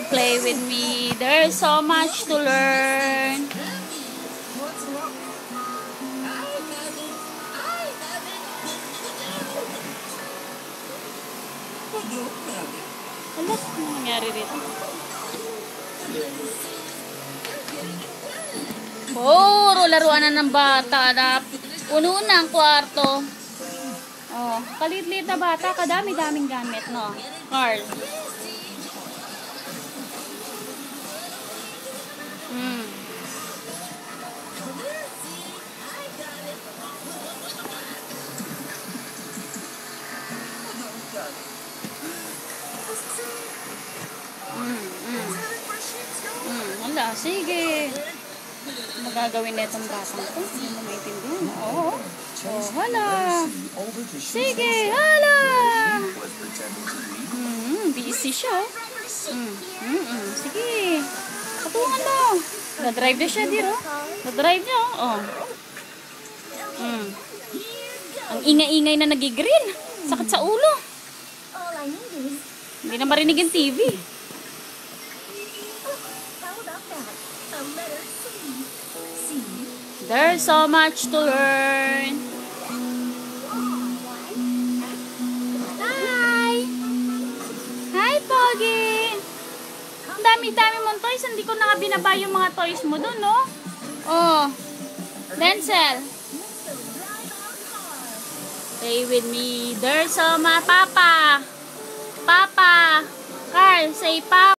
Play with me. There's so much to learn. Ano nangyari dito? Puro laruan na ng bata. Puno na ang kwarto. Oh, kalit-lit na bata. Kadami-daming gamit, no? Carl. Wala, sige. Magagawin na itong batang ko. Hindi mo maintindihan. Oo. Oh, hala. Sige, hala. Busy siya. Sige. Patungan mo. Na-drive na siya, Diro. Na-drive niya, oh. Ang ingay-ingay na nagigrill. Sakit sa ulo. Hindi na marinig yung TV. There's so much to learn. Hi! Hi, Pogi! Ang dami-dami mong toys. Hindi ko na nga binaba yung mga toys mo dun, no? Oh. Denzel. Play with me. There's so much. Papa! Papa! Carl, say Papa!